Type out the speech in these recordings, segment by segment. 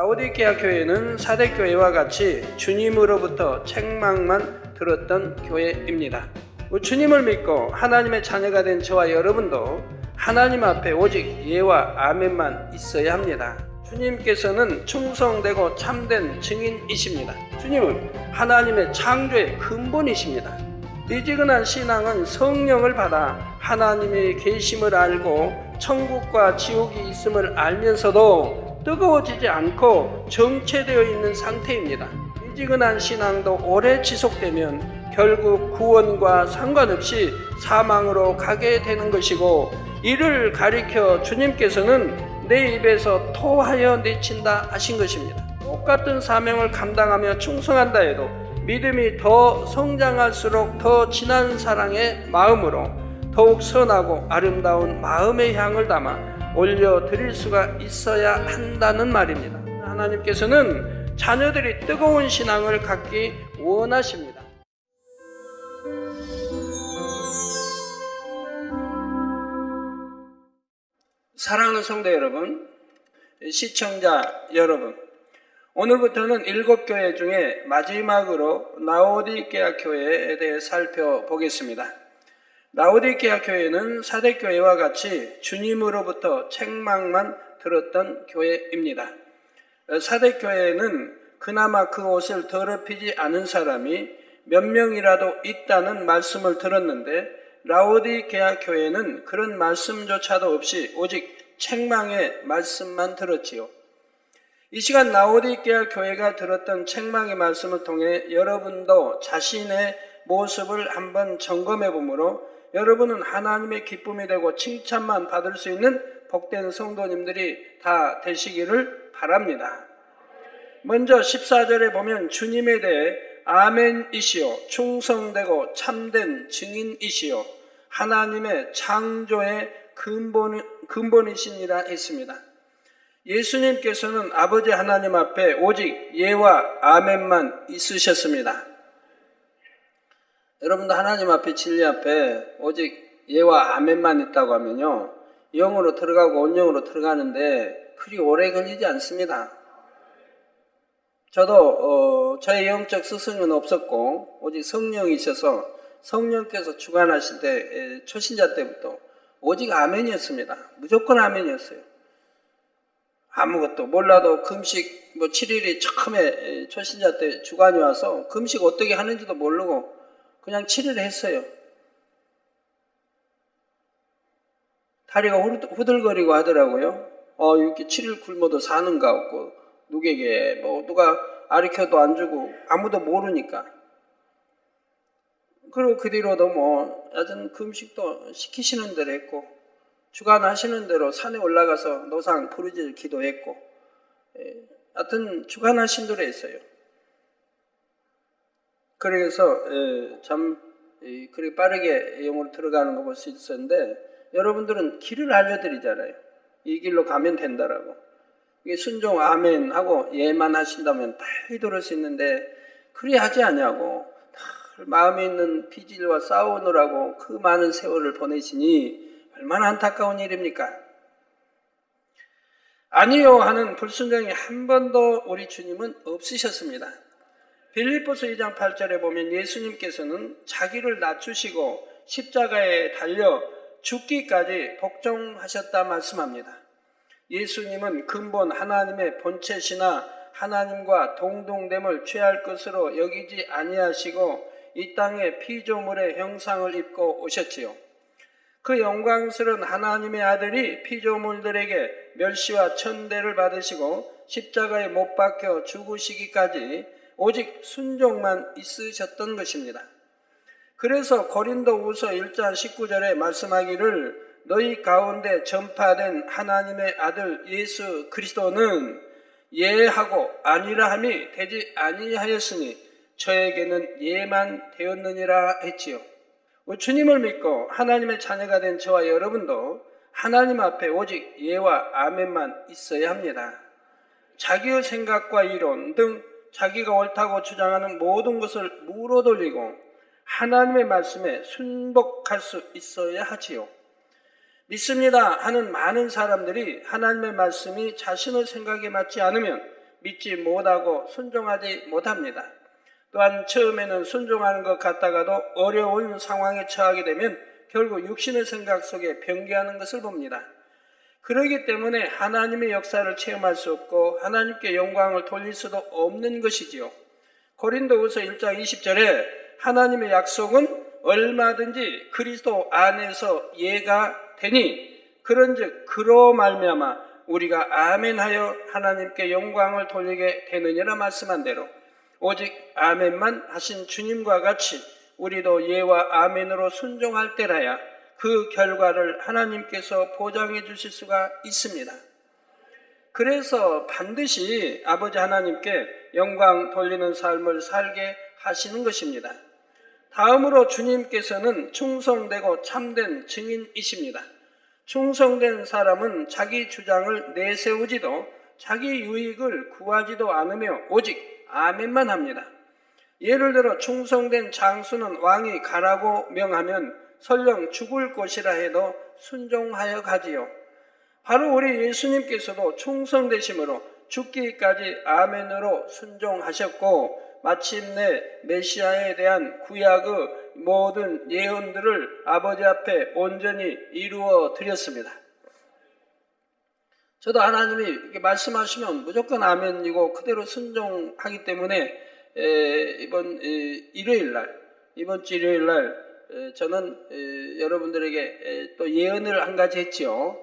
라오디게아 교회는 사대교회와 같이 주님으로부터 책망만 들었던 교회입니다. 주님을 믿고 하나님의 자녀가 된 저와 여러분도 하나님 앞에 오직 예와 아멘만 있어야 합니다. 주님께서는 충성되고 참된 증인이십니다. 주님은 하나님의 창조의 근본이십니다. 미지근한 신앙은 성령을 받아 하나님의 계심을 알고 천국과 지옥이 있음을 알면서도 뜨거워지지 않고 정체되어 있는 상태입니다. 미지근한 신앙도 오래 지속되면 결국 구원과 상관없이 사망으로 가게 되는 것이고, 이를 가리켜 주님께서는 내 입에서 토하여 내친다 하신 것입니다. 똑같은 사명을 감당하며 충성한다 해도 믿음이 더 성장할수록 더 진한 사랑의 마음으로 더욱 선하고 아름다운 마음의 향을 담아 올려드릴 수가 있어야 한다는 말입니다. 하나님께서는 자녀들이 뜨거운 신앙을 갖기 원하십니다. 사랑하는 성도 여러분, 시청자 여러분, 오늘부터는 7교회 중에 마지막으로 라오디게아 교회에 대해 살펴보겠습니다. 라오디게아 교회는 사대교회와 같이 주님으로부터 책망만 들었던 교회입니다. 사대교회는 그나마 그 옷을 더럽히지 않은 사람이 몇 명이라도 있다는 말씀을 들었는데, 라오디게아 교회는 그런 말씀조차도 없이 오직 책망의 말씀만 들었지요. 이 시간 라오디게아 교회가 들었던 책망의 말씀을 통해 여러분도 자신의 모습을 한번 점검해 보므로 여러분은 하나님의 기쁨이 되고 칭찬만 받을 수 있는 복된 성도님들이 다 되시기를 바랍니다. 먼저 14절에 보면 주님에 대해 아멘이시오, 충성되고 참된 증인이시오, 하나님의 창조의 근본이시니라 했습니다. 예수님께서는 아버지 하나님 앞에 오직 예와 아멘만 있으셨습니다. 여러분도 하나님 앞에, 진리 앞에 오직 예와 아멘만 있다고 하면요, 영으로 들어가고 온영으로 들어가는데 그리 오래 걸리지 않습니다. 저도 저의 영적 스승은 없었고 오직 성령이셔서 성령께서 주관하실 때, 초신자 때부터 오직 아멘이었습니다. 무조건 아멘이었어요. 아무것도 몰라도 금식 7일이 처음에 초신자 때 주관이 와서 금식 어떻게 하는지도 모르고 그냥 7일 했어요. 다리가 후들거리고 하더라고요. 이렇게 7일 굶어도 사는가 없고, 누구에게 누가 가르쳐도 안 주고 아무도 모르니까. 그리고 그 뒤로도 여튼 금식도 시키시는 대로 했고, 주관하시는 대로 산에 올라가서 노상 부르짖을 기도했고, 하여튼 주관하신 대로 했어요. 그래서 참 그렇게 빠르게 영으로 들어가는 거 볼 수 있었는데, 여러분들은 길을 알려드리잖아요. 이 길로 가면 된다라고. 이게 순종 아멘 하고 예만 하신다면 빨리 들을 수 있는데, 그리 하지 않냐고. 마음에 있는 비질과 싸우느라고 그 많은 세월을 보내시니 얼마나 안타까운 일입니까? 아니요 하는 불순종이 한 번도 우리 주님은 없으셨습니다. 빌립보서 2장 8절에 보면 예수님께서는 자기를 낮추시고 십자가에 달려 죽기까지 복종하셨다 말씀합니다. 예수님은 근본 하나님의 본체시나 하나님과 동등됨을 취할 것으로 여기지 아니하시고 이 땅에 피조물의 형상을 입고 오셨지요. 그 영광스러운 하나님의 아들이 피조물들에게 멸시와 천대를 받으시고 십자가에 못 박혀 죽으시기까지 오직 순종만 있으셨던 것입니다. 그래서 고린도후서 1장 19절에 말씀하기를 너희 가운데 전파된 하나님의 아들 예수 그리스도는 예하고 아니라 함이 되지 아니하였으니 저에게는 예만 되었느니라 했지요. 주님을 믿고 하나님의 자녀가 된 저와 여러분도 하나님 앞에 오직 예와 아멘만 있어야 합니다. 자기의 생각과 이론 등 자기가 옳다고 주장하는 모든 것을 물어돌리고 하나님의 말씀에 순복할 수 있어야 하지요. 믿습니다 하는 많은 사람들이 하나님의 말씀이 자신의 생각에 맞지 않으면 믿지 못하고 순종하지 못합니다. 또한 처음에는 순종하는 것 같다가도 어려운 상황에 처하게 되면 결국 육신의 생각 속에 변개하는 것을 봅니다. 그렇기 때문에 하나님의 역사를 체험할 수 없고 하나님께 영광을 돌릴 수도 없는 것이지요. 고린도후서 1장 20절에 하나님의 약속은 얼마든지 그리스도 안에서 예가 되니 그런즉 그로 말미암아 우리가 아멘하여 하나님께 영광을 돌리게 되느니라 말씀한 대로 오직 아멘만 하신 주님과 같이 우리도 예와 아멘으로 순종할 때라야 그 결과를 하나님께서 보장해 주실 수가 있습니다. 그래서 반드시 아버지 하나님께 영광 돌리는 삶을 살게 하시는 것입니다. 다음으로 주님께서는 충성되고 참된 증인이십니다. 충성된 사람은 자기 주장을 내세우지도 자기 유익을 구하지도 않으며 오직 아멘만 합니다. 예를 들어 충성된 장수는 왕이 가라고 명하면 설령 죽을 것이라 해도 순종하여 가지요. 바로 우리 예수님께서도 충성되심으로 죽기까지 아멘으로 순종하셨고 마침내 메시아에 대한 구약의 모든 예언들을 아버지 앞에 온전히 이루어 드렸습니다. 저도 하나님이 이렇게 말씀하시면 무조건 아멘이고 그대로 순종하기 때문에 이번 주 일요일 날 저는 여러분들에게 또 예언을 한 가지 했지요.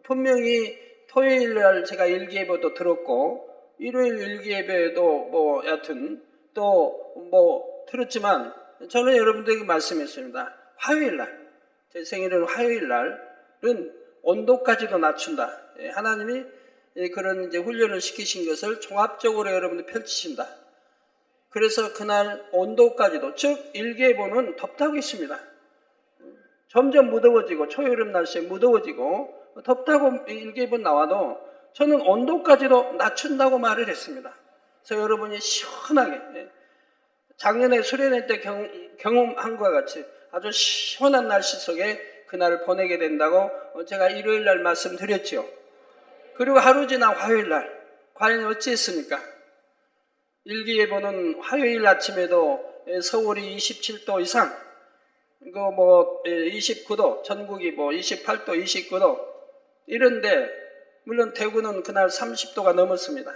분명히 토요일 날 제가 일기예배도 들었고 일요일 일기예배도 여하튼 또 들었지만 저는 여러분들에게 말씀했습니다. 화요일 날, 제 생일은 화요일 날은 온도까지도 낮춘다. 하나님이 그런 이제 훈련을 시키신 것을 종합적으로 여러분들 펼치신다. 그래서 그날 온도까지도, 즉 일기예보는 덥다고 했습니다. 점점 무더워지고 초여름 날씨에 무더워지고 덥다고 일기예보 나와도 저는 온도까지도 낮춘다고 말을 했습니다. 그래서 여러분이 시원하게 작년에 수련회 때 경험한 것과 같이 아주 시원한 날씨 속에 그날을 보내게 된다고 제가 일요일 날 말씀드렸죠. 그리고 하루 지난 화요일 날 과연 어찌했습니까? 일기예보는 화요일 아침에도 서울이 27도 이상, 29도, 전국이 28도, 29도 이런데 물론 대구는 그날 30도가 넘었습니다.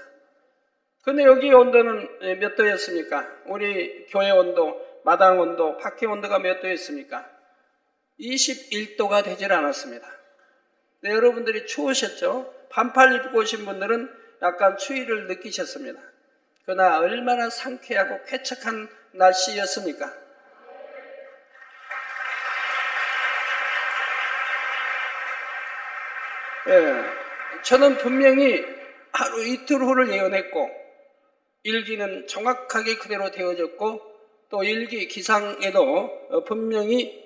근데 여기 온도는 몇 도였습니까? 우리 교회 온도, 마당 온도, 밖에 온도가 몇 도였습니까? 21도가 되질 않았습니다. 네, 여러분들이 추우셨죠? 반팔 입고 오신 분들은 약간 추위를 느끼셨습니다. 그러나 얼마나 상쾌하고 쾌척한 날씨였습니까? 저는 분명히 하루 이틀 후를 예언했고 일기는 정확하게 그대로 되어졌고 또 일기 기상에도 분명히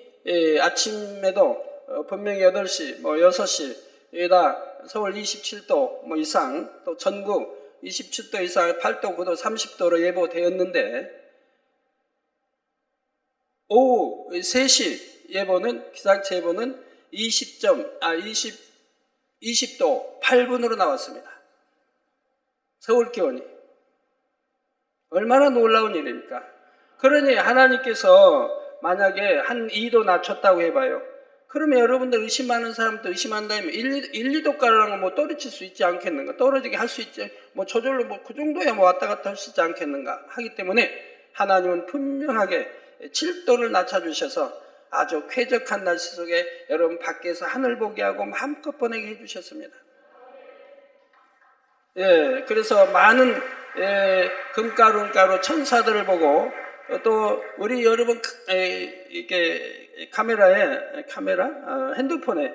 아침에도 분명히 8시, 6시에다 서울 27도 이상 또 전국 27도 이상 8도, 9도, 30도로 예보되었는데 오후 3시 예보는 기상청 예보는 20도 8분으로 나왔습니다. 서울 기온이 얼마나 놀라운 일입니까? 그러니 하나님께서 만약에 한 2도 낮췄다고 해봐요. 그러면 여러분들 의심하는 사람도 의심한다면 1, 2도가량은 떨어질 수 있지 않겠는가? 떨어지게 할 수 있지. 저절로 그 정도야 왔다 갔다 할 수 있지 않겠는가? 하기 때문에 하나님은 분명하게 7도를 낮춰주셔서 아주 쾌적한 날씨 속에 여러분 밖에서 하늘 보게 하고 마음껏 보내게 해주셨습니다. 그래서 많은 금가루, 은가루 천사들을 보고 또 우리 여러분 이렇게 핸드폰에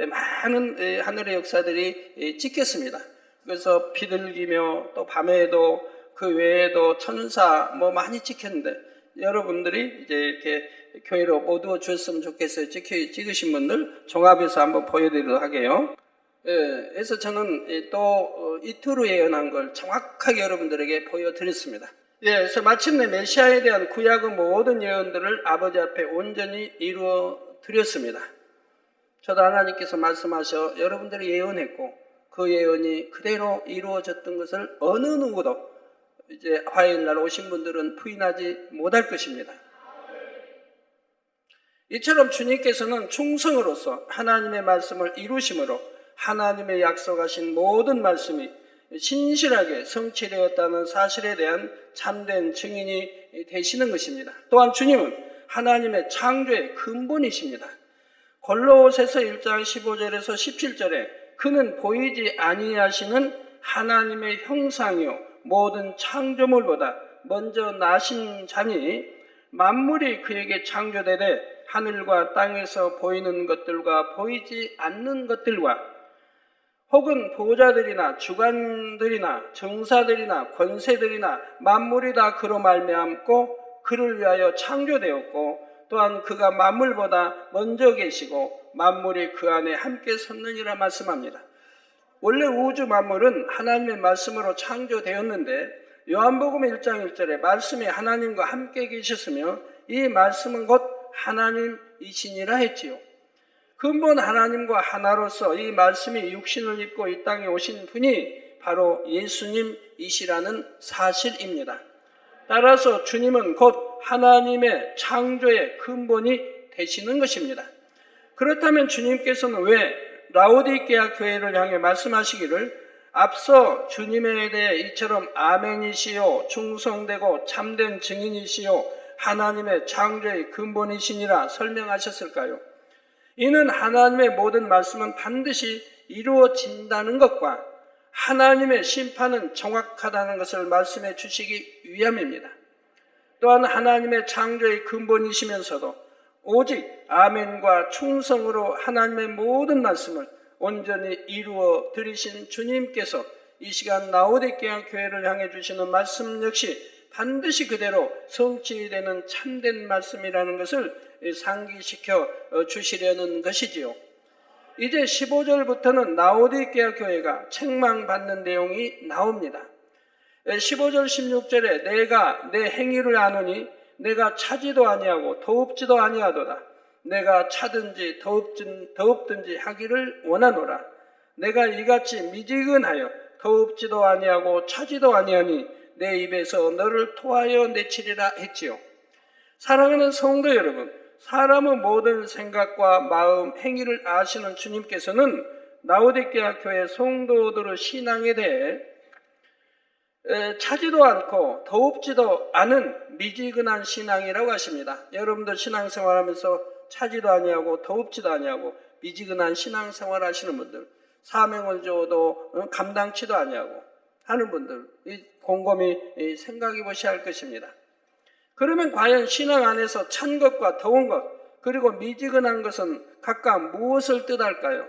많은 하늘의 역사들이 찍혔습니다. 그래서 비둘기며 또 밤에도 그 외에도 천사 많이 찍혔는데 여러분들이 이제 이렇게 교회로 모두 주셨으면 좋겠어요. 찍으신 분들 종합해서 한번 보여드리도록 하게요. 그래서 저는 또 이틀 후에 예언한 걸 정확하게 여러분들에게 보여드렸습니다. 그래서 마침내 메시아에 대한 구약의 모든 예언들을 아버지 앞에 온전히 이루어 드렸습니다. 저도 하나님께서 말씀하셔 여러분들이 예언했고 그 예언이 그대로 이루어졌던 것을 어느 누구도 이제 화요일날 오신 분들은 부인하지 못할 것입니다. 이처럼 주님께서는 충성으로서 하나님의 말씀을 이루심으로 하나님의 약속하신 모든 말씀이 신실하게 성취되었다는 사실에 대한 참된 증인이 되시는 것입니다. 또한 주님은 하나님의 창조의 근본이십니다. 골로새서 1장 15절에서 17절에 그는 보이지 아니하시는 하나님의 형상이요 모든 창조물보다 먼저 나신 자니 만물이 그에게 창조되되 하늘과 땅에서 보이는 것들과 보이지 않는 것들과 혹은 보좌들이나 주관들이나 정사들이나 권세들이나 만물이 다 그로 말미암고 그를 위하여 창조되었고 또한 그가 만물보다 먼저 계시고 만물이 그 안에 함께 섰느니라 말씀합니다. 원래 우주 만물은 하나님의 말씀으로 창조되었는데 요한복음 1장 1절에 말씀이 하나님과 함께 계셨으며 이 말씀은 곧 하나님이시니라 했지요. 근본 하나님과 하나로서 이 말씀이 육신을 입고 이 땅에 오신 분이 바로 예수님이시라는 사실입니다. 따라서 주님은 곧 하나님의 창조의 근본이 되시는 것입니다. 그렇다면 주님께서는 왜 라오디게아 교회를 향해 말씀하시기를 앞서 주님에 대해 이처럼 아멘이시요 충성되고 참된 증인이시요 하나님의 창조의 근본이시니라 설명하셨을까요? 이는 하나님의 모든 말씀은 반드시 이루어진다는 것과 하나님의 심판은 정확하다는 것을 말씀해 주시기 위함입니다. 또한 하나님의 창조의 근본이시면서도 오직 아멘과 충성으로 하나님의 모든 말씀을 온전히 이루어 드리신 주님께서 이 시간 라오디게아 교회를 향해 주시는 말씀 역시 반드시 그대로 성취되는 참된 말씀이라는 것을 상기시켜 주시려는 것이지요. 이제 15절부터는 라오디게아 교회가 책망받는 내용이 나옵니다. 15절 16절에 내가 내 행위를 아노니 내가 차지도 아니하고 더웁지도 아니하도다. 내가 차든지 더웁든지 하기를 원하노라. 내가 이같이 미지근하여 더웁지도 아니하고 차지도 아니하니 내 입에서 너를 토하여 내치리라 했지요. 사랑하는 성도 여러분, 사람의 모든 생각과 마음, 행위를 아시는 주님께서는 라오디게아 교회 성도들의 신앙에 대해 차지도 않고 더웁지도 않은 미지근한 신앙이라고 하십니다. 여러분들 신앙생활하면서 차지도 아니하고 더웁지도 아니하고 미지근한 신앙생활 하시는 분들, 사명을 줘도 감당치도 아니하고 하는 분들 곰곰이 생각해 보셔야 할 것입니다. 그러면 과연 신앙 안에서 찬 것과 더운 것 그리고 미지근한 것은 각각 무엇을 뜻할까요?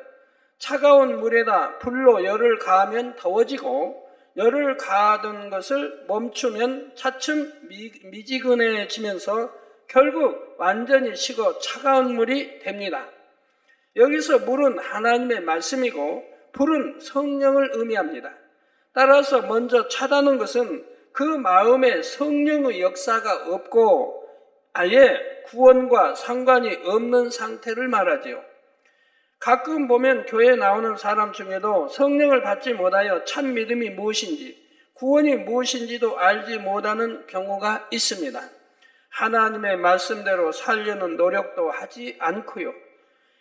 차가운 물에다 불로 열을 가하면 더워지고 열을 가하던 것을 멈추면 차츰 미지근해지면서 결국 완전히 식어 차가운 물이 됩니다. 여기서 물은 하나님의 말씀이고 불은 성령을 의미합니다. 따라서 먼저 차다는 것은 그 마음에 성령의 역사가 없고 아예 구원과 상관이 없는 상태를 말하지요. 가끔 보면 교회에 나오는 사람 중에도 성령을 받지 못하여 참 믿음이 무엇인지 구원이 무엇인지도 알지 못하는 경우가 있습니다. 하나님의 말씀대로 살려는 노력도 하지 않고요.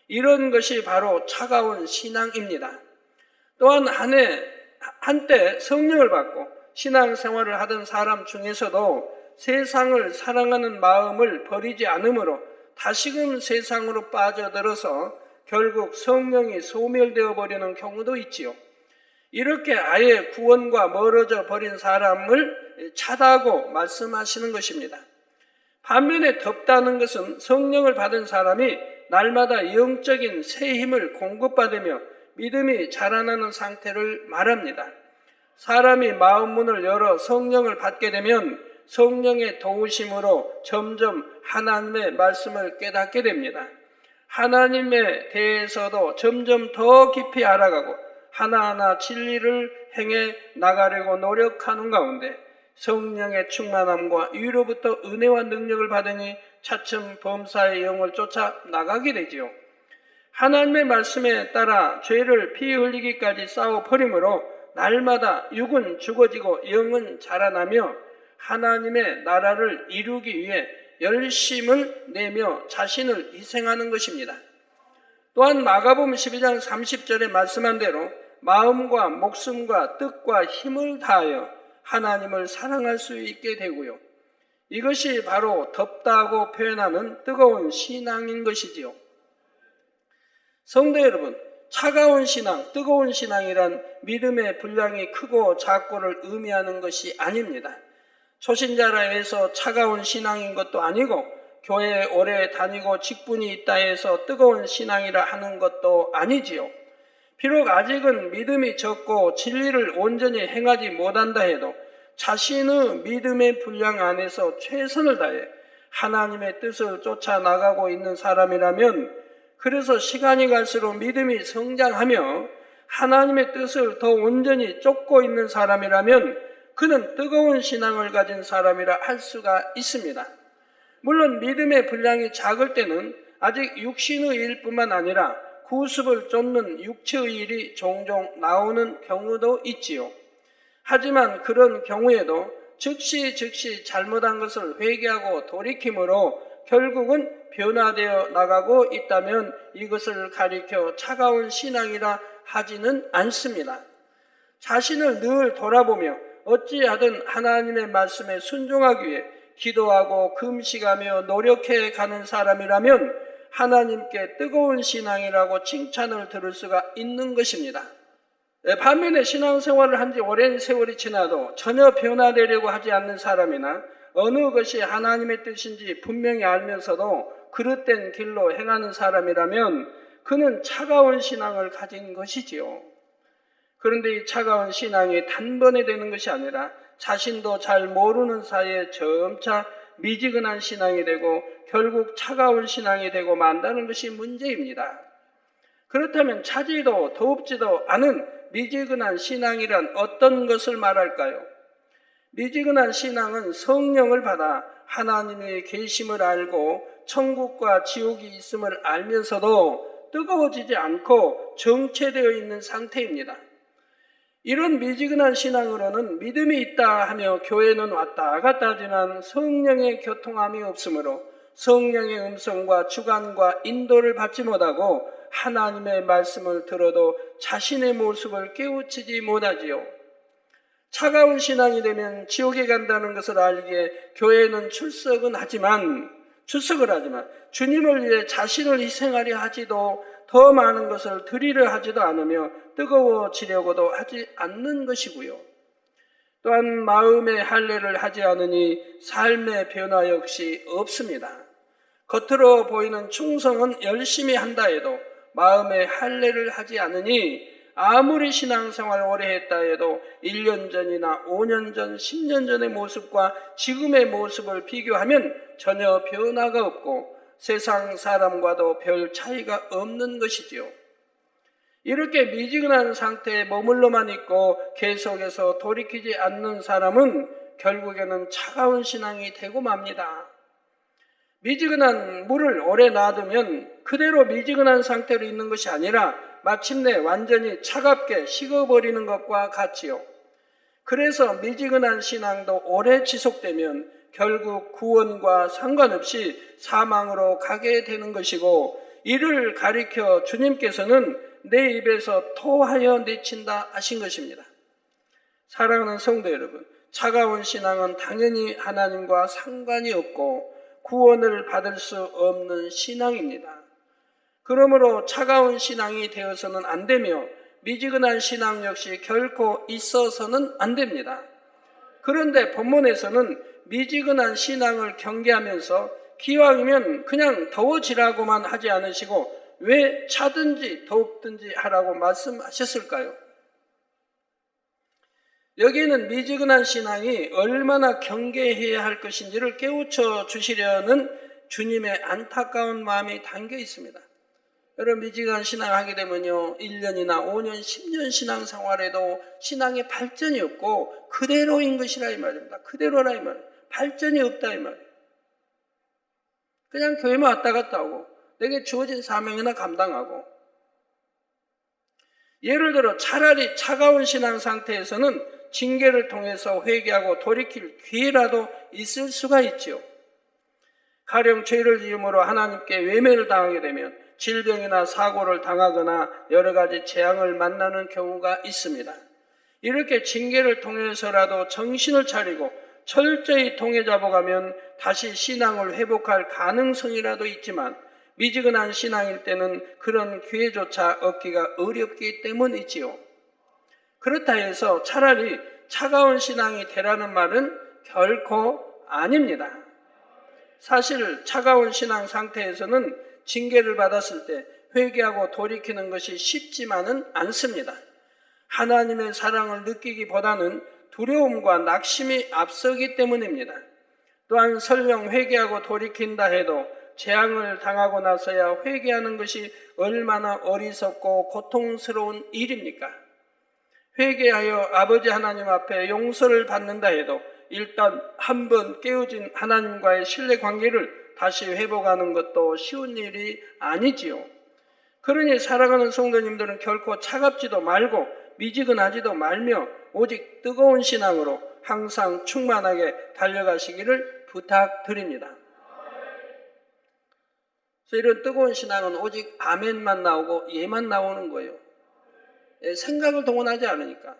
이런 것이 바로 차가운 신앙입니다. 또한 한때 성령을 받고 신앙생활을 하던 사람 중에서도 세상을 사랑하는 마음을 버리지 않으므로 다시금 세상으로 빠져들어서 결국 성령이 소멸되어 버리는 경우도 있지요. 이렇게 아예 구원과 멀어져 버린 사람을 차다고 말씀하시는 것입니다. 반면에 덥다는 것은 성령을 받은 사람이 날마다 영적인 새 힘을 공급받으며 믿음이 자라나는 상태를 말합니다. 사람이 마음 문을 열어 성령을 받게 되면 성령의 도우심으로 점점 하나님의 말씀을 깨닫게 됩니다. 하나님에 대해서도 점점 더 깊이 알아가고 하나하나 진리를 행해 나가려고 노력하는 가운데 성령의 충만함과 위로부터 은혜와 능력을 받으니 차츰 범사의 영을 쫓아 나가게 되지요. 하나님의 말씀에 따라 죄를 피 흘리기까지 싸워 버림으로 날마다 육은 죽어지고 영은 자라나며 하나님의 나라를 이루기 위해 열심을 내며 자신을 희생하는 것입니다. 또한 마가복음 12장 30절에 말씀한 대로 마음과 목숨과 뜻과 힘을 다하여 하나님을 사랑할 수 있게 되고요. 이것이 바로 덥다고 표현하는 뜨거운 신앙인 것이지요. 성도 여러분, 차가운 신앙, 뜨거운 신앙이란 믿음의 분량이 크고 작고를 의미하는 것이 아닙니다. 초신자라 해서 차가운 신앙인 것도 아니고 교회에 오래 다니고 직분이 있다 해서 뜨거운 신앙이라 하는 것도 아니지요. 비록 아직은 믿음이 적고 진리를 온전히 행하지 못한다 해도 자신의 믿음의 분량 안에서 최선을 다해 하나님의 뜻을 쫓아 나가고 있는 사람이라면, 그래서 시간이 갈수록 믿음이 성장하며 하나님의 뜻을 더 온전히 쫓고 있는 사람이라면 그는 뜨거운 신앙을 가진 사람이라 할 수가 있습니다. 물론 믿음의 분량이 작을 때는 아직 육신의 일뿐만 아니라 구습을 쫓는 육체의 일이 종종 나오는 경우도 있지요. 하지만 그런 경우에도 즉시 잘못한 것을 회개하고 돌이킴으로 결국은 변화되어 나가고 있다면 이것을 가리켜 차가운 신앙이라 하지는 않습니다. 자신을 늘 돌아보며 어찌하든 하나님의 말씀에 순종하기 위해 기도하고 금식하며 노력해 가는 사람이라면 하나님께 뜨거운 신앙이라고 칭찬을 들을 수가 있는 것입니다. 반면에 신앙생활을 한 지 오랜 세월이 지나도 전혀 변화되려고 하지 않는 사람이나 어느 것이 하나님의 뜻인지 분명히 알면서도 그릇된 길로 행하는 사람이라면 그는 차가운 신앙을 가진 것이지요. 그런데 이 차가운 신앙이 단번에 되는 것이 아니라 자신도 잘 모르는 사이에 점차 미지근한 신앙이 되고 결국 차가운 신앙이 되고 만다는 것이 문제입니다. 그렇다면 차지도 더웁지도 않은 미지근한 신앙이란 어떤 것을 말할까요? 미지근한 신앙은 성령을 받아 하나님의 계심을 알고 천국과 지옥이 있음을 알면서도 뜨거워지지 않고 정체되어 있는 상태입니다. 이런 미지근한 신앙으로는 믿음이 있다 하며 교회는 왔다 갔다 하지만 성령의 교통함이 없으므로 성령의 음성과 주관과 인도를 받지 못하고 하나님의 말씀을 들어도 자신의 모습을 깨우치지 못하지요. 차가운 신앙이 되면 지옥에 간다는 것을 알기에 교회는 출석을 하지만 주님을 위해 자신을 희생하려 하지도 더 많은 것을 드리려 하지도 않으며 뜨거워지려고도 하지 않는 것이고요. 또한 마음의 할례를 하지 않으니 삶의 변화 역시 없습니다. 겉으로 보이는 충성은 열심히 한다 해도 마음의 할례를 하지 않으니 아무리 신앙생활 오래 했다 해도 1년 전이나 5년 전, 10년 전의 모습과 지금의 모습을 비교하면 전혀 변화가 없고 세상 사람과도 별 차이가 없는 것이지요. 이렇게 미지근한 상태에 머물러만 있고 계속해서 돌이키지 않는 사람은 결국에는 차가운 신앙이 되고 맙니다. 미지근한 물을 오래 놔두면 그대로 미지근한 상태로 있는 것이 아니라 마침내 완전히 차갑게 식어버리는 것과 같지요. 그래서 미지근한 신앙도 오래 지속되면 결국 구원과 상관없이 사망으로 가게 되는 것이고, 이를 가리켜 주님께서는 내 입에서 토하여 내친다 하신 것입니다. 사랑하는 성도 여러분, 차가운 신앙은 당연히 하나님과 상관이 없고 구원을 받을 수 없는 신앙입니다. 그러므로 차가운 신앙이 되어서는 안 되며 미지근한 신앙 역시 결코 있어서는 안 됩니다. 그런데 본문에서는 미지근한 신앙을 경계하면서 기왕이면 그냥 더워지라고만 하지 않으시고 왜 차든지 더웁든지 하라고 말씀하셨을까요? 여기에는 미지근한 신앙이 얼마나 경계해야 할 것인지를 깨우쳐 주시려는 주님의 안타까운 마음이 담겨 있습니다. 여러분, 미지근한 신앙을 하게 되면요, 1년이나 5년, 10년 신앙생활에도 신앙의 발전이 없고 그대로인 것이라 이 말입니다. 그대로라 이 말이에요. 발전이 없다 이 말이에요. 그냥 교회만 왔다 갔다 하고 내게 주어진 사명이나 감당하고 예를 들어 차라리 차가운 신앙 상태에서는 징계를 통해서 회개하고 돌이킬 기회라도 있을 수가 있지요. 가령 죄를 지음으로 하나님께 외면을 당하게 되면 질병이나 사고를 당하거나 여러 가지 재앙을 만나는 경우가 있습니다. 이렇게 징계를 통해서라도 정신을 차리고 철저히 통해 잡아가면 다시 신앙을 회복할 가능성이라도 있지만 미지근한 신앙일 때는 그런 기회조차 얻기가 어렵기 때문이지요. 그렇다 해서 차라리 차가운 신앙이 되라는 말은 결코 아닙니다. 사실 차가운 신앙 상태에서는 징계를 받았을 때 회개하고 돌이키는 것이 쉽지만은 않습니다. 하나님의 사랑을 느끼기보다는 두려움과 낙심이 앞서기 때문입니다. 또한 설령 회개하고 돌이킨다 해도 재앙을 당하고 나서야 회개하는 것이 얼마나 어리석고 고통스러운 일입니까? 회개하여 아버지 하나님 앞에 용서를 받는다 해도 일단 한번 깨어진 하나님과의 신뢰 관계를 다시 회복하는 것도 쉬운 일이 아니지요. 그러니 사랑하는 성도님들은 결코 차갑지도 말고 미지근하지도 말며 오직 뜨거운 신앙으로 항상 충만하게 달려가시기를 부탁드립니다. 그래서 이런 뜨거운 신앙은 오직 아멘만 나오고 예만 나오는 거예요. 생각을 동원하지 않으니까.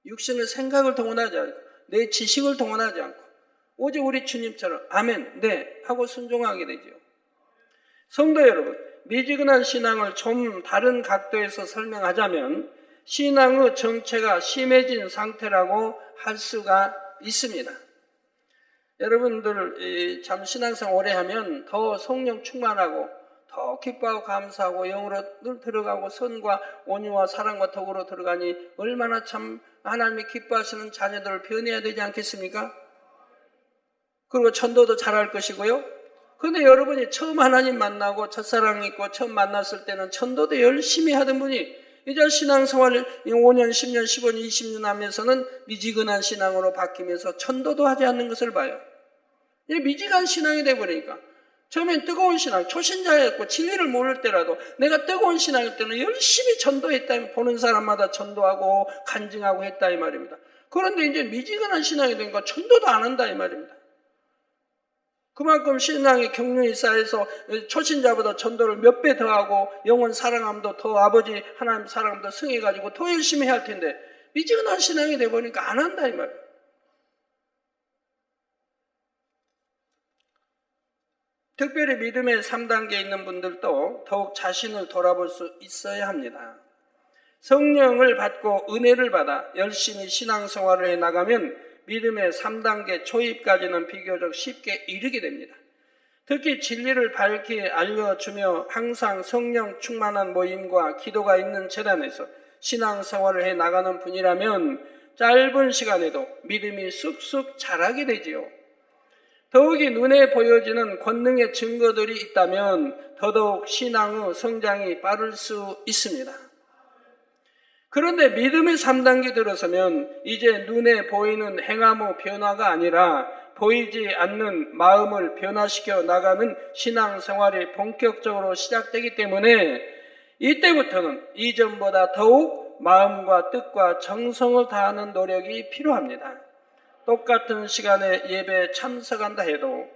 육신의 생각을 동원하지 않고 내 지식을 동원하지 않고 오직 우리 주님처럼 아멘, 네 하고 순종하게 되죠. 성도 여러분, 미지근한 신앙을 좀 다른 각도에서 설명하자면 신앙의 정체가 심해진 상태라고 할 수가 있습니다. 여러분들 참 신앙생활 오래 하면 더 성령 충만하고 더 기뻐하고 감사하고 영으로 늘 들어가고 선과 온유와 사랑과 덕으로 들어가니 얼마나 참 하나님이 기뻐하시는 자녀들을 변해야 되지 않겠습니까? 그리고 전도도 잘할 것이고요. 그런데 여러분이 처음 하나님 만나고 첫사랑 있고 처음 만났을 때는 전도도 열심히 하던 분이 이제 신앙생활 5년, 10년, 15년, 20년 하면서는 미지근한 신앙으로 바뀌면서 전도도 하지 않는 것을 봐요. 이게 미지근한 신앙이 돼버리니까 처음엔 뜨거운 신앙, 초신자였고 진리를 모를 때라도 내가 뜨거운 신앙일 때는 열심히 전도했다, 보는 사람마다 전도하고 간증하고 했다 이 말입니다. 그런데 이제 미지근한 신앙이 되니까 전도도 안 한다 이 말입니다. 그만큼 신앙의 경륜이 쌓여서 초신자보다 전도를 몇 배 더하고 영혼 사랑함도 더 아버지 하나님 사랑함도 승해가지고 더 열심히 해야 할 텐데 미지근한 신앙이 돼버리니까 안 한다 이 말이에요. 특별히 믿음의 3단계에 있는 분들도 더욱 자신을 돌아볼 수 있어야 합니다. 성령을 받고 은혜를 받아 열심히 신앙생활을 해나가면 믿음의 3단계 초입까지는 비교적 쉽게 이르게 됩니다. 특히 진리를 밝히 알려주며 항상 성령 충만한 모임과 기도가 있는 재단에서 신앙생활을 해나가는 분이라면 짧은 시간에도 믿음이 쑥쑥 자라게 되지요. 더욱이 눈에 보여지는 권능의 증거들이 있다면 더더욱 신앙의 성장이 빠를 수 있습니다. 그런데 믿음의 3단계 들어서면 이제 눈에 보이는 행함의 변화가 아니라 보이지 않는 마음을 변화시켜 나가는 신앙생활이 본격적으로 시작되기 때문에 이때부터는 이전보다 더욱 마음과 뜻과 정성을 다하는 노력이 필요합니다. 똑같은 시간에 예배에 참석한다 해도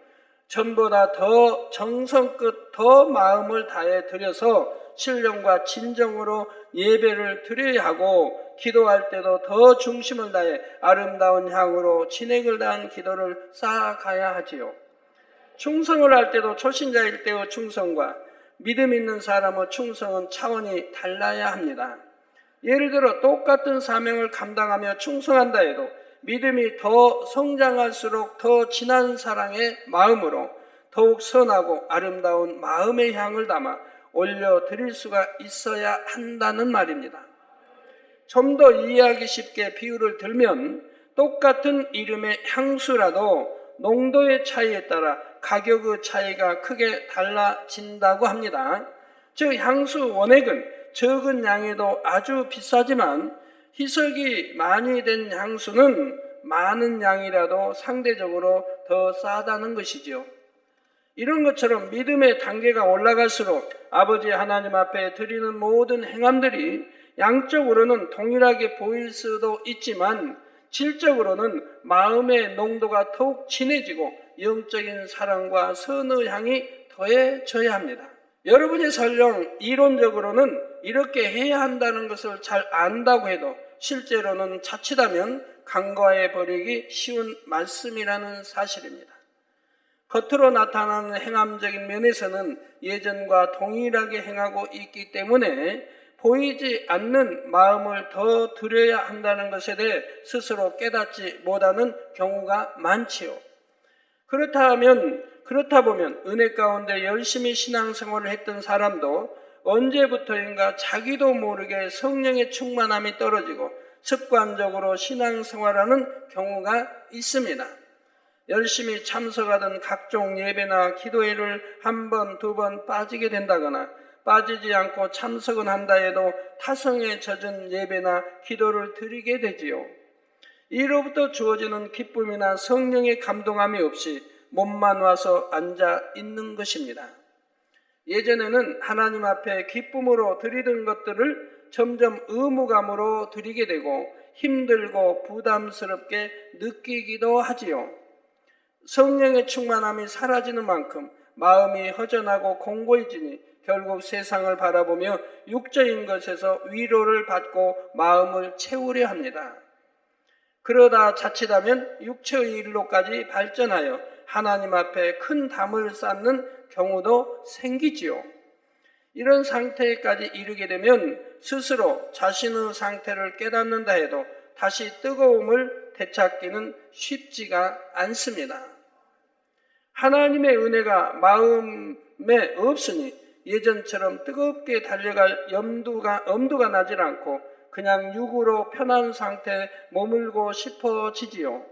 전보다 더 정성껏 더 마음을 다해 드려서 신령과 진정으로 예배를 드려야 하고 기도할 때도 더 중심을 다해 아름다운 향으로 진액을 다한 기도를 쌓아가야 하지요. 충성을 할 때도 초신자일 때의 충성과 믿음 있는 사람의 충성은 차원이 달라야 합니다. 예를 들어 똑같은 사명을 감당하며 충성한다 해도 믿음이 더 성장할수록 더 진한 사랑의 마음으로 더욱 선하고 아름다운 마음의 향을 담아 올려드릴 수가 있어야 한다는 말입니다. 좀 더 이해하기 쉽게 비유를 들면 똑같은 이름의 향수라도 농도의 차이에 따라 가격의 차이가 크게 달라진다고 합니다. 즉 향수 원액은 적은 양에도 아주 비싸지만 희석이 많이 된 향수는 많은 양이라도 상대적으로 더 싸다는 것이지요. 이런 것처럼 믿음의 단계가 올라갈수록 아버지 하나님 앞에 드리는 모든 행함들이 양적으로는 동일하게 보일 수도 있지만 질적으로는 마음의 농도가 더욱 진해지고 영적인 사랑과 선의 향이 더해져야 합니다. 여러분이 설령 이론적으로는 이렇게 해야 한다는 것을 잘 안다고 해도 실제로는 자칫하면 간과해 버리기 쉬운 말씀이라는 사실입니다. 겉으로 나타나는 행함적인 면에서는 예전과 동일하게 행하고 있기 때문에 보이지 않는 마음을 더 들여야 한다는 것에 대해 스스로 깨닫지 못하는 경우가 많지요. 그렇다 보면 은혜 가운데 열심히 신앙생활을 했던 사람도 언제부터인가 자기도 모르게 성령의 충만함이 떨어지고 습관적으로 신앙생활하는 경우가 있습니다. 열심히 참석하던 각종 예배나 기도회를 한 번, 두 번 빠지게 된다거나 빠지지 않고 참석은 한다 해도 타성에 젖은 예배나 기도를 드리게 되지요. 이로부터 주어지는 기쁨이나 성령의 감동함이 없이 몸만 와서 앉아 있는 것입니다. 예전에는 하나님 앞에 기쁨으로 드리던 것들을 점점 의무감으로 드리게 되고 힘들고 부담스럽게 느끼기도 하지요. 성령의 충만함이 사라지는 만큼 마음이 허전하고 공고해지니 결국 세상을 바라보며 육적인 것에서 위로를 받고 마음을 채우려 합니다. 그러다 자칫하면 육체의 일로까지 발전하여 하나님 앞에 큰 담을 쌓는 경우도 생기지요. 이런 상태까지 이르게 되면 스스로 자신의 상태를 깨닫는다 해도 다시 뜨거움을 되찾기는 쉽지가 않습니다. 하나님의 은혜가 마음에 없으니 예전처럼 뜨겁게 달려갈 엄두가 나질 않고 그냥 육으로 편한 상태에 머물고 싶어지지요.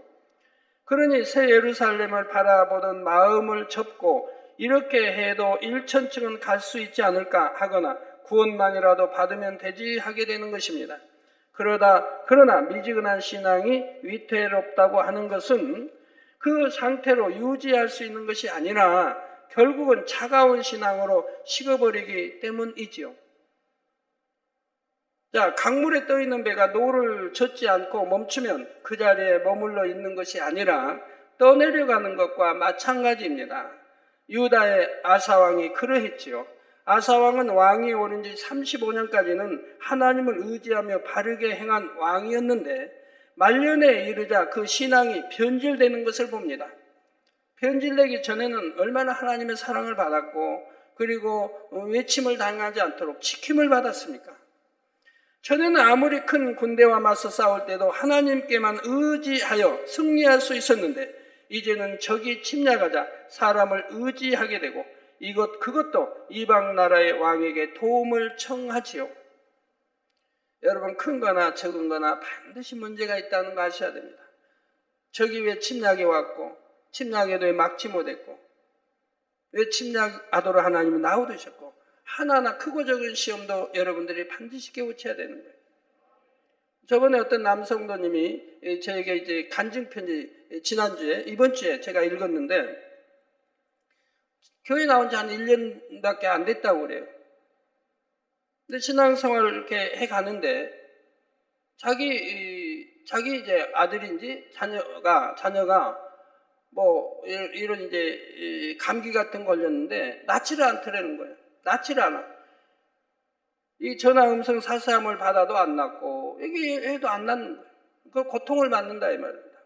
그러니 새 예루살렘을 바라보던 마음을 접고 이렇게 해도 1천층은 갈 수 있지 않을까 하거나 구원만이라도 받으면 되지 하게 되는 것입니다. 그러나 미지근한 신앙이 위태롭다고 하는 것은 그 상태로 유지할 수 있는 것이 아니라 결국은 차가운 신앙으로 식어버리기 때문이지요. 자, 강물에 떠 있는 배가 노를 젓지 않고 멈추면 그 자리에 머물러 있는 것이 아니라 떠내려가는 것과 마찬가지입니다. 유다의 아사왕이 그러했지요. 아사왕은 왕이 오른 지 35년까지는 하나님을 의지하며 바르게 행한 왕이었는데 말년에 이르자 그 신앙이 변질되는 것을 봅니다. 변질되기 전에는 얼마나 하나님의 사랑을 받았고 그리고 외침을 당하지 않도록 지킴을 받았습니까? 전에는 아무리 큰 군대와 맞서 싸울 때도 하나님께만 의지하여 승리할 수 있었는데 이제는 적이 침략하자 사람을 의지하게 되고 그것도 이방 나라의 왕에게 도움을 청하지요. 여러분, 큰 거나 적은 거나 반드시 문제가 있다는 거 아셔야 됩니다. 적이 왜 침략해 왔고 침략에도 왜 막지 못했고 왜 침략하도록 하나님은 놔두셨고 하나하나 크고 적은 시험도 여러분들이 반드시 깨우쳐야 되는 거예요. 저번에 어떤 남성도님이 저에게 이제 간증편지 지난주에 이번 주에 제가 읽었는데 교회 나온 지 한 1년밖에 안 됐다고 그래요. 근데 신앙생활을 이렇게 해 가는데 자기 이제 아들인지 자녀가 뭐 이런 이제 감기 같은 거 걸렸는데 낫지를 않더라는 거예요. 낫지를 않아. 이 전화 음성 사사함을 받아도 안 낫고 얘기해도 안 낫는 거예요. 그 고통을 받는다 이 말입니다.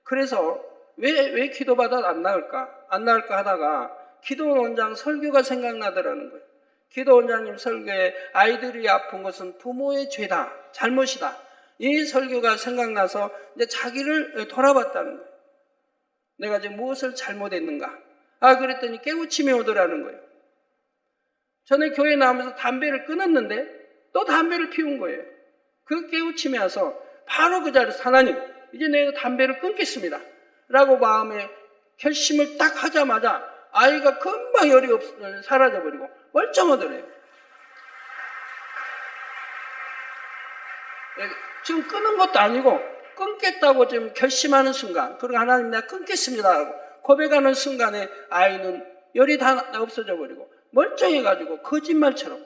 그래서 왜 기도받아도 안 나을까 하다가 기도원장 설교가 생각나더라는 거예요. 기도원장님 설교에 아이들이 아픈 것은 부모의 죄다, 잘못이다. 이 설교가 생각나서 이제 자기를 돌아봤다는 거예요. 내가 지금 무엇을 잘못했는가? 그랬더니 깨우침이 오더라는 거예요. 전에 교회 나오면서 담배를 끊었는데 또 담배를 피운 거예요. 그 깨우침이 와서 바로 그 자리에서 하나님, 이제 내가 담배를 끊겠습니다. 라고 마음에 결심을 딱 하자마자 아이가 금방 열이 사라져버리고 멀쩡하더래요. 지금 끊은 것도 아니고 끊겠다고 지금 결심하는 순간, 그리고 하나님 내가 끊겠습니다 하고 고백하는 순간에 아이는 열이 다 없어져 버리고 멀쩡해가지고 거짓말처럼.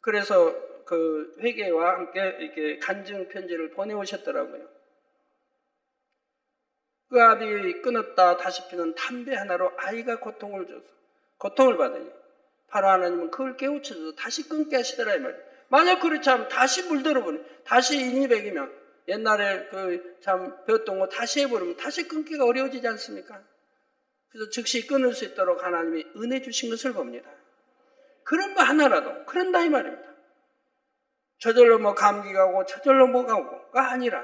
그래서 그 회개와 함께 이렇게 간증 편지를 보내오셨더라고요. 그 아비 끊었다 다시 피는 담배 하나로 아이가 고통을 받으니 바로 하나님은 그걸 깨우쳐줘서 다시 끊게 하시더라 이 말이에요. 만약 그렇지 않으면 다시 물들어버리면 다시 인이백이면 옛날에 그 참 배웠던 거 다시 해버리면 다시 끊기가 어려워지지 않습니까? 그래서 즉시 끊을 수 있도록 하나님이 은혜 주신 것을 봅니다. 그런 거 하나라도 그런다 이 말입니다. 저절로 뭐 감기가 오고 저절로 뭐가 오고가 아니라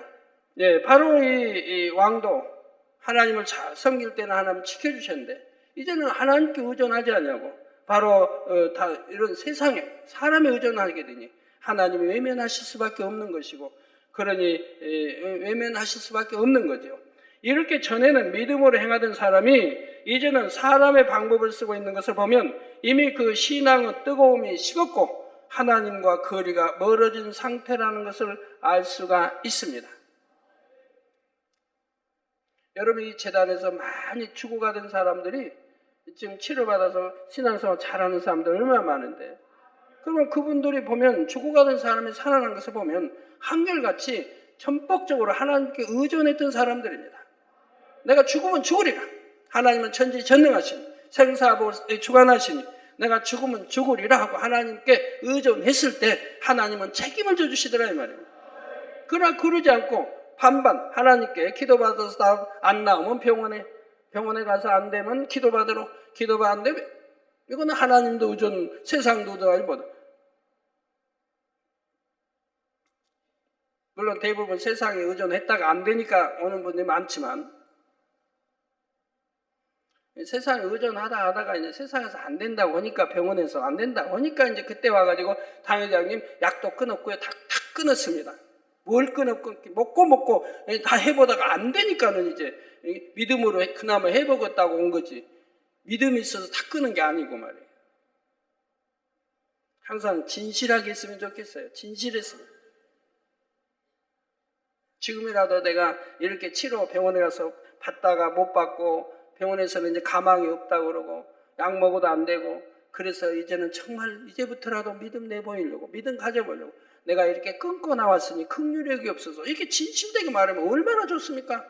바로 이 왕도 하나님을 잘 섬길 때는 하나님 지켜주셨는데 이제는 하나님께 의존하지 않냐고 바로 다 이런 세상에 사람에 의존하게 되니 하나님이 외면하실 수밖에 없는 것이고 그러니 외면하실 수밖에 없는 거죠. 이렇게 전에는 믿음으로 행하던 사람이 이제는 사람의 방법을 쓰고 있는 것을 보면 이미 그 신앙의 뜨거움이 식었고 하나님과 거리가 멀어진 상태라는 것을 알 수가 있습니다. 여러분 이 재단에서 많이 죽어가던 사람들이 지금 치료받아서 신앙생활 잘하는 사람들 얼마나 많은데 그러면 그분들이 보면 죽어가던 사람이 살아난 것을 보면 한결같이 전폭적으로 하나님께 의존했던 사람들입니다. 내가 죽으면 죽으리라. 하나님은 천지전능하시니 생사보에 주관하시니 내가 죽으면 죽으리라 하고 하나님께 의존했을 때 하나님은 책임을 져주시더라 이 말이에요. 그러나 그러지 않고 반반 하나님께 기도받아서 안 나오면 병원에 가서 안 되면 기도받으러 기도가 안 되면 이거는 하나님도 의존 세상도 의존하기보다 물론 대부분 세상에 의존했다가 안 되니까 오는 분들이 많지만 세상에 의존하다가 이제 세상에서 안 된다고 하니까 병원에서 안 된다고 하니까 이제 그때 와가지고 당회장님 약도 끊었고요. 다 끊었습니다. 뭘 끊었고 먹고 다 해보다가 안 되니까는 이제 믿음으로 그나마 해보겠다고 온 거지. 믿음이 있어서 다 끊은 게 아니고 말이에요. 항상 진실하게 했으면 좋겠어요. 진실했으면. 지금이라도 내가 이렇게 치료 병원에 가서 받다가 못 받고 병원에서는 이제 가망이 없다고 그러고 약 먹어도 안 되고 그래서 이제는 정말 이제부터라도 믿음 내보이려고 믿음 가져보려고 내가 이렇게 끊고 나왔으니 긍휼력이 없어서 이렇게 진실되게 말하면 얼마나 좋습니까?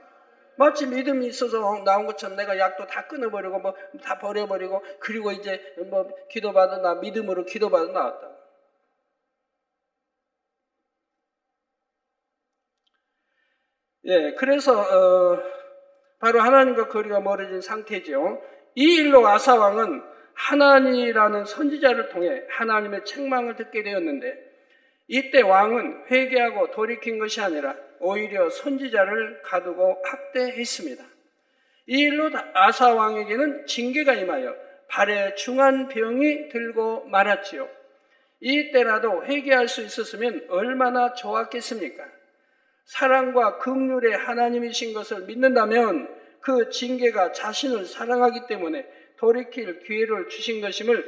마치 믿음이 있어서 나온 것처럼 내가 약도 다 끊어버리고 뭐 다 버려버리고 그리고 이제 뭐 기도받아 나 믿음으로 기도받아 나왔다. 그래서 바로 하나님과 거리가 멀어진 상태죠. 이 일로 아사 왕은 하나니라는 선지자를 통해 하나님의 책망을 듣게 되었는데 이때 왕은 회개하고 돌이킨 것이 아니라 오히려 선지자를 가두고 학대했습니다. 이 일로 아사 왕에게는 징계가 임하여 발에 중한 병이 들고 말았지요. 이때라도 회개할 수 있었으면 얼마나 좋았겠습니까? 사랑과 긍휼의 하나님이신 것을 믿는다면 그 징계가 자신을 사랑하기 때문에 돌이킬 기회를 주신 것임을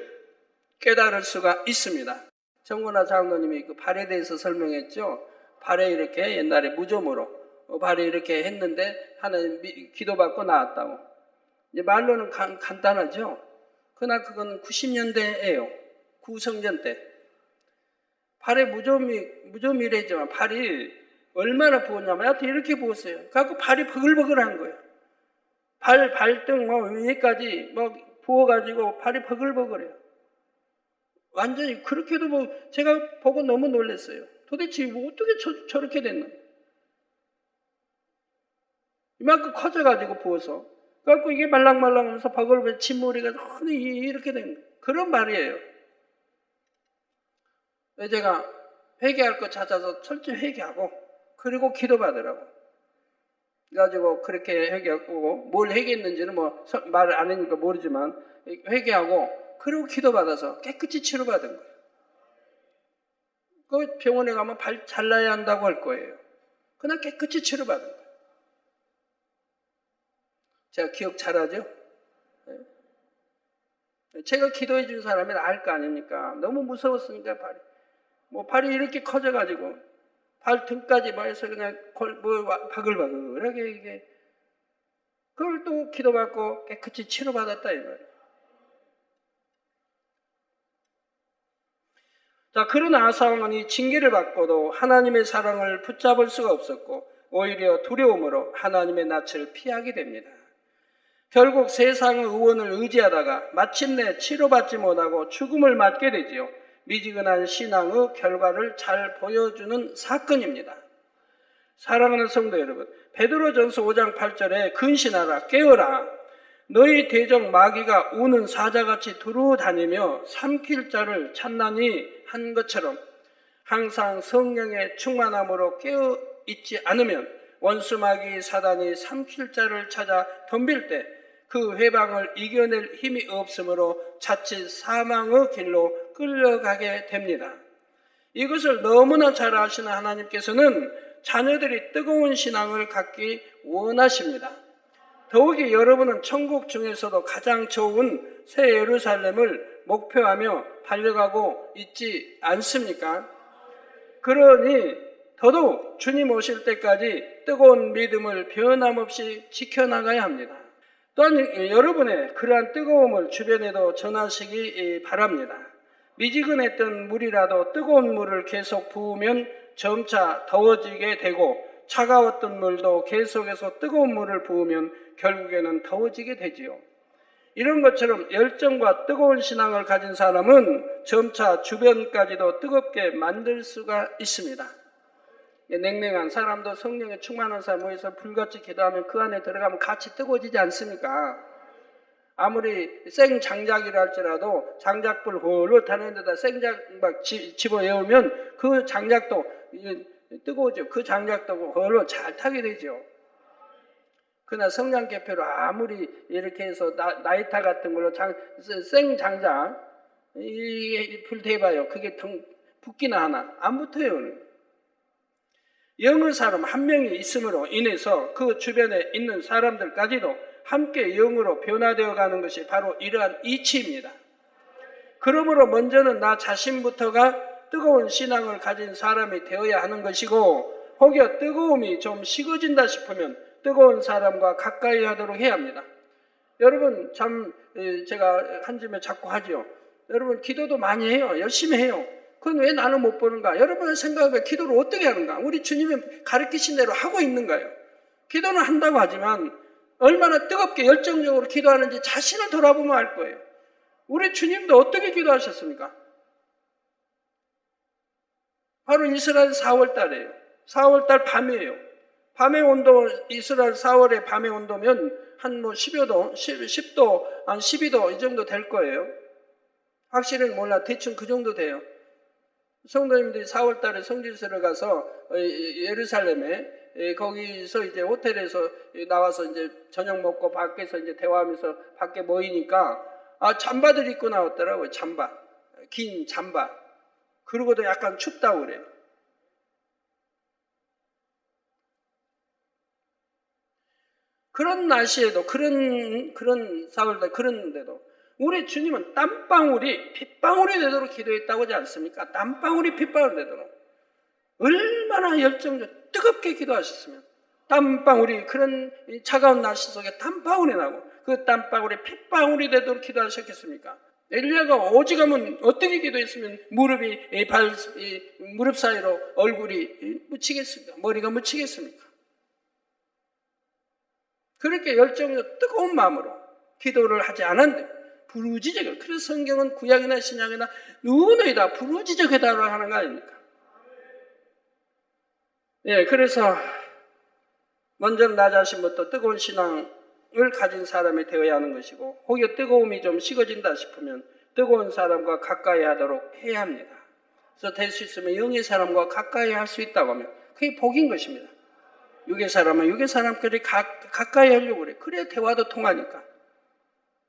깨달을 수가 있습니다. 정권아 장로님이 그 발에 대해서 설명했죠. 발에 이렇게 옛날에 무좀으로 발에 이렇게 했는데 하나님 기도받고 나왔다고. 이제 말로는 간단하죠. 그러나 그건 90년대예요. 구성전 때. 발에 무좀이래지만 발이 얼마나 부었냐면 하여튼 이렇게 부었어요. 그래갖고 발이 버글버글한 거예요. 발등 위에까지 부어가지고 발이 버글버글해요. 완전히 그렇게도 제가 보고 너무 놀랐어요. 도대체 어떻게 저렇게 됐나? 이만큼 커져가지고 부어서. 그래갖고 이게 말랑말랑하면서 버글버글 침몰이가 이렇게 된 거예요. 그런 말이에요. 제가 회개할 거 찾아서 철저히 회개하고 그리고 기도받으라고. 그래가지고 그렇게 회개하고 뭘 회개했는지는 말을 안 하니까 모르지만 회개하고 그리고 기도받아서 깨끗이 치료받은 거예요. 그 병원에 가면 발 잘라야 한다고 할 거예요. 그러나 깨끗이 치료받은 거예요. 제가 기억 잘하죠? 제가 기도해 준 사람이 알 거 아닙니까? 너무 무서웠으니까 발이 이렇게 커져가지고 발등까지 해서 그냥 바글바글하게 이게 그걸 또 기도받고 깨끗이 치료받았다 이 말이에요. 자, 그러나 아사왕은 이 징계를 받고도 하나님의 사랑을 붙잡을 수가 없었고 오히려 두려움으로 하나님의 낯을 피하게 됩니다. 결국 세상의 의원을 의지하다가 마침내 치료받지 못하고 죽음을 맞게 되지요. 미지근한 신앙의 결과를 잘 보여주는 사건입니다. 사랑하는 성도 여러분, 베드로전서 5장 8절에 근신하라 깨어라 너희 대적 마귀가 우는 사자같이 두루 다니며 삼킬 자를 찾나니 한 것처럼 항상 성령의 충만함으로 깨어 있지 않으면 원수 마귀 사단이 삼킬 자를 찾아 덤빌 때 그 회방을 이겨낼 힘이 없으므로 자칫 사망의 길로 끌려가게 됩니다. 이것을 너무나 잘 아시는 하나님께서는 자녀들이 뜨거운 신앙을 갖기 원하십니다. 더욱이 여러분은 천국 중에서도 가장 좋은 새 예루살렘을 목표하며 달려가고 있지 않습니까? 그러니 더더욱 주님 오실 때까지 뜨거운 믿음을 변함없이 지켜나가야 합니다. 또한 여러분의 그러한 뜨거움을 주변에도 전하시기 바랍니다. 미지근했던 물이라도 뜨거운 물을 계속 부으면 점차 더워지게 되고 차가웠던 물도 계속해서 뜨거운 물을 부으면 결국에는 더워지게 되지요. 이런 것처럼 열정과 뜨거운 신앙을 가진 사람은 점차 주변까지도 뜨겁게 만들 수가 있습니다. 냉랭한 사람도 성령에 충만한 사람 모여서 불같이 기도하면 그 안에 들어가면 같이 뜨거워지지 않습니까? 아무리 생장작이라 할지라도 장작불 홀로 타는 데다 생작 막 집어 예우면 그 장작도 뜨거워져. 그 장작도 홀로 잘 타게 되죠. 그러나 성냥개표로 아무리 이렇게 해서 나이타 같은 걸로 생장작 불 대봐요. 그게 붙기나 하나? 안 붙어요. 영의 사람 한 명이 있음으로 인해서 그 주변에 있는 사람들까지도 함께 영으로 변화되어 가는 것이 바로 이러한 이치입니다. 그러므로 먼저는 나 자신부터가 뜨거운 신앙을 가진 사람이 되어야 하는 것이고 혹여 뜨거움이 좀 식어진다 싶으면 뜨거운 사람과 가까이 하도록 해야 합니다. 여러분 참 제가 한 줌에 자꾸 하죠. 여러분 기도도 많이 해요. 열심히 해요. 그건 왜 나는 못 보는가? 여러분의 생각에 기도를 어떻게 하는가? 우리 주님이 가르치신 대로 하고 있는가요? 기도는 한다고 하지만 얼마나 뜨겁게 열정적으로 기도하는지 자신을 돌아보면 알 거예요. 우리 주님도 어떻게 기도하셨습니까? 바로 이스라엘 4월달이에요. 4월달 밤이에요. 밤의 온도, 이스라엘 4월의 밤의 온도면 한 10여 도, 10도, 한 12도 이 정도 될 거예요. 확실히 몰라. 대충 그 정도 돼요. 성도님들이 4월달에 성지순례 가서 예루살렘에 거기서 이제 호텔에서 나와서 이제 저녁 먹고 밖에서 이제 대화하면서 밖에 모이니까 잠바들 입고 나왔더라고요. 잠바, 긴 잠바. 그러고도 약간 춥다고 그래요. 그런 날씨에도 그런 4월달 그런데도 우리 주님은 땀방울이 핏방울이 되도록 기도했다고 하지 않습니까? 땀방울이 핏방울이 되도록. 얼마나 열정적 뜨겁게 기도하셨으면 땀방울이 그런 차가운 날씨 속에 땀방울이 나고 그 땀방울이 핏방울이 되도록 기도하셨겠습니까? 엘리야가 오직하면 어떻게 기도했으면 무릎 사이로 얼굴이 묻히겠습니까? 머리가 묻히겠습니까? 그렇게 열정적 뜨거운 마음으로 기도를 하지 않았는데 부르짖어. 그래서 성경은 구약이나 신약이나 누구나 부르짖어게다라고 하는 거 아닙니까? 예, 그래서 먼저 나 자신부터 뜨거운 신앙을 가진 사람이 되어야 하는 것이고 혹여 뜨거움이 좀 식어진다 싶으면 뜨거운 사람과 가까이 하도록 해야 합니다. 그래서 될 수 있으면 영의 사람과 가까이 할 수 있다고 하면 그게 복인 것입니다. 육의 사람은 육의 사람끼리 가까이 하려고 그래. 그래야 대화도 통하니까.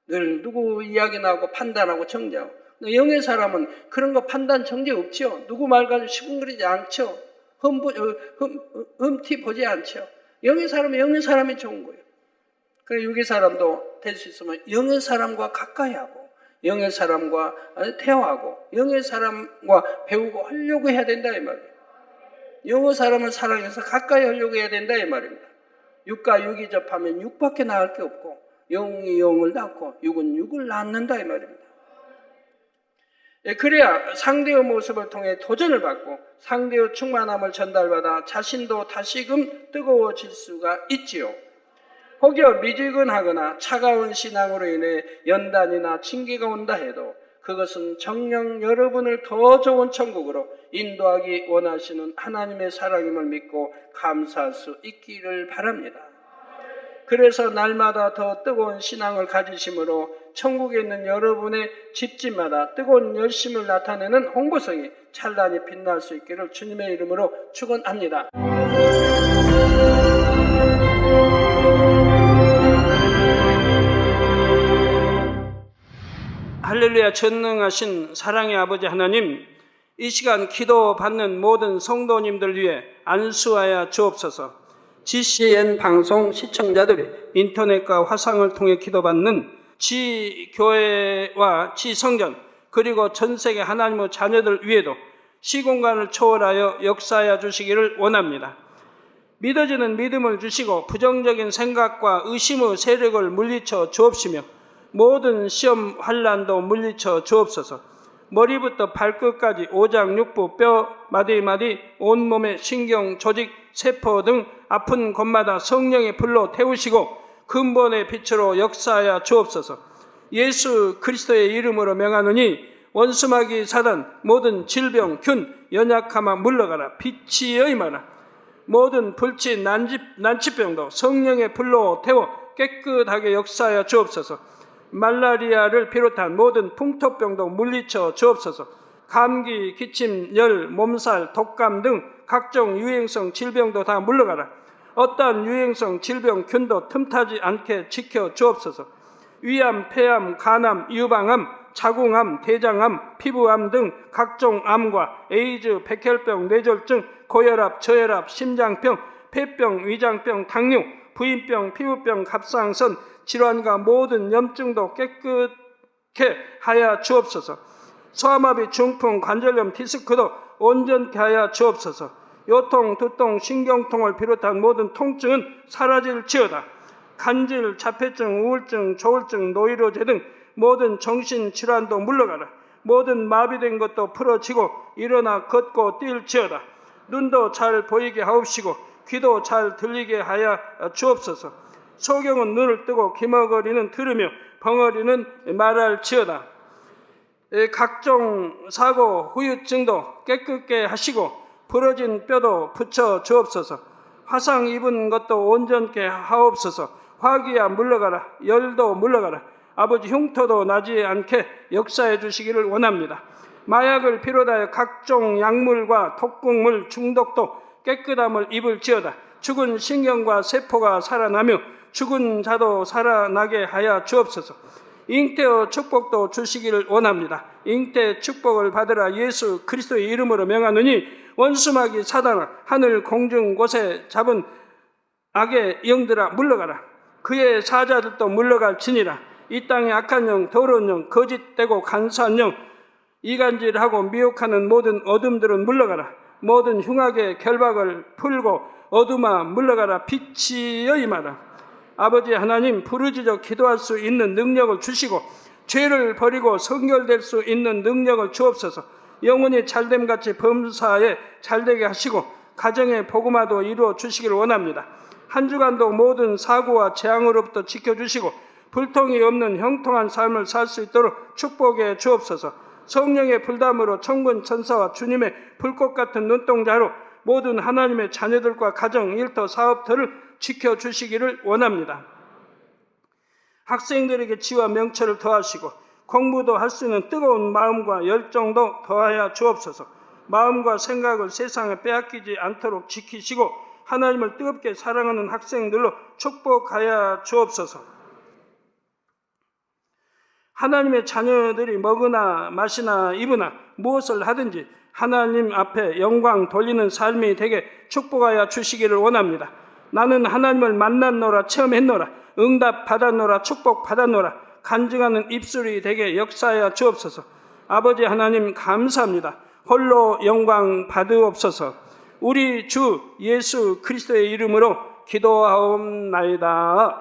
늘 누구 이야기 나오고 판단하고 정죄하고. 영의 사람은 그런 거 판단 정죄 없죠. 누구 말 가지고 시군거리지 않죠. 흠티 보지 않죠. 영의 사람은 영의 사람이 좋은 거예요. 그래서 육의 사람도 될 수 있으면 영의 사람과 가까이 하고 영의 사람과 대화하고 영의 사람과 배우고 하려고 해야 된다 이 말이에요. 영의 사람을 사랑해서 가까이 하려고 해야 된다 이 말입니다. 육과 육이 접하면 육밖에 나을 게 없고 영이 영을 낳고 육은 육을 낳는다 이 말입니다. 그래야 상대의 모습을 통해 도전을 받고 상대의 충만함을 전달받아 자신도 다시금 뜨거워질 수가 있지요. 혹여 미지근하거나 차가운 신앙으로 인해 연단이나 징계가 온다 해도 그것은 정녕 여러분을 더 좋은 천국으로 인도하기 원하시는 하나님의 사랑임을 믿고 감사할 수 있기를 바랍니다. 그래서 날마다 더 뜨거운 신앙을 가지심으로 천국에 있는 여러분의 집집마다 뜨거운 열심을 나타내는 홍보성이 찬란히 빛날 수 있기를 주님의 이름으로 축원합니다. 할렐루야. 전능하신 사랑의 아버지 하나님, 이 시간 기도받는 모든 성도님들 위해 안수하여 주옵소서. GCN 방송 시청자들이 인터넷과 화상을 통해 기도받는 지교회와 지성전 그리고 전세계 하나님의 자녀들 위에도 시공간을 초월하여 역사하여 주시기를 원합니다. 믿어지는 믿음을 주시고 부정적인 생각과 의심의 세력을 물리쳐 주옵시며 모든 시험 환난도 물리쳐 주옵소서. 머리부터 발끝까지 오장육부, 뼈, 마디마디, 온몸의 신경, 조직, 세포 등 아픈 곳마다 성령의 불로 태우시고 근본의 빛으로 역사하여 주옵소서. 예수 그리스도의 이름으로 명하노니 원수마귀 사단 모든 질병, 균, 연약함아 물러가라. 빛이 여임하라. 모든 불치, 난치병도 성령의 불로 태워 깨끗하게 역사하여 주옵소서. 말라리아를 비롯한 모든 풍토병도 물리쳐 주옵소서. 감기, 기침, 열, 몸살, 독감 등 각종 유행성 질병도 다 물러가라. 어떠한 유행성 질병, 균도 틈타지 않게 지켜 주옵소서. 위암, 폐암, 간암, 유방암, 자궁암, 대장암, 피부암 등 각종 암과 에이즈, 백혈병, 뇌졸중, 고혈압, 저혈압, 심장병, 폐병, 위장병, 당뇨, 부인병, 피부병, 갑상선, 질환과 모든 염증도 깨끗게 하여 주옵소서. 소아마비, 중풍, 관절염, 디스크도 온전케 하여 주옵소서. 요통, 두통, 신경통을 비롯한 모든 통증은 사라질지어다. 간질, 자폐증, 우울증, 조울증, 노이로제 등 모든 정신질환도 물러가라. 모든 마비된 것도 풀어지고 일어나 걷고 뛸지어다. 눈도 잘 보이게 하옵시고 귀도 잘 들리게 하여 주옵소서. 소경은 눈을 뜨고 기머거리는 들으며 벙어리는 말할지어다. 각종 사고, 후유증도 깨끗게 하시고 부러진 뼈도 붙여 주옵소서. 화상 입은 것도 온전케 하옵소서. 화기야 물러가라. 열도 물러가라. 아버지 흉터도 나지 않게 역사해 주시기를 원합니다. 마약을 비롯하여 각종 약물과 독극물 중독도 깨끗함을 입을지어다. 죽은 신경과 세포가 살아나며 죽은 자도 살아나게 하여 주옵소서. 잉태의 축복도 주시기를 원합니다. 잉태 축복을 받으라. 예수 그리스도의 이름으로 명하노니 원수마귀 사단아 하늘 공중 곳에 잡은 악의 영들아 물러가라. 그의 사자들도 물러갈지니라. 이 땅의 악한 영, 더러운 영, 거짓되고 간사한 영, 이간질하고 미혹하는 모든 어둠들은 물러가라. 모든 흉악의 결박을 풀고 어둠아 물러가라. 빛이 여임하라. 아버지 하나님, 부르짖어 기도할 수 있는 능력을 주시고 죄를 버리고 성결될 수 있는 능력을 주옵소서. 영혼이 잘됨같이 범사에 잘되게 하시고 가정의 복음화도 이루어 주시기를 원합니다. 한 주간도 모든 사고와 재앙으로부터 지켜주시고 불통이 없는 형통한 삶을 살 수 있도록 축복해 주옵소서. 성령의 불담으로 천군 천사와 주님의 불꽃 같은 눈동자로 모든 하나님의 자녀들과 가정, 일터, 사업터를 지켜주시기를 원합니다. 학생들에게 지와 명철을 더하시고 공부도 할 수 있는 뜨거운 마음과 열정도 더하여 주옵소서. 마음과 생각을 세상에 빼앗기지 않도록 지키시고 하나님을 뜨겁게 사랑하는 학생들로 축복하여 주옵소서. 하나님의 자녀들이 먹으나 마시나 입으나 무엇을 하든지 하나님 앞에 영광 돌리는 삶이 되게 축복하여 주시기를 원합니다. 나는 하나님을 만났노라, 체험했노라, 응답 받았노라, 축복 받았노라, 간증하는 입술이 되게 역사하여 주옵소서. 아버지 하나님 감사합니다. 홀로 영광 받으옵소서. 우리 주 예수 그리스도의 이름으로 기도하옵나이다.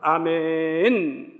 아멘.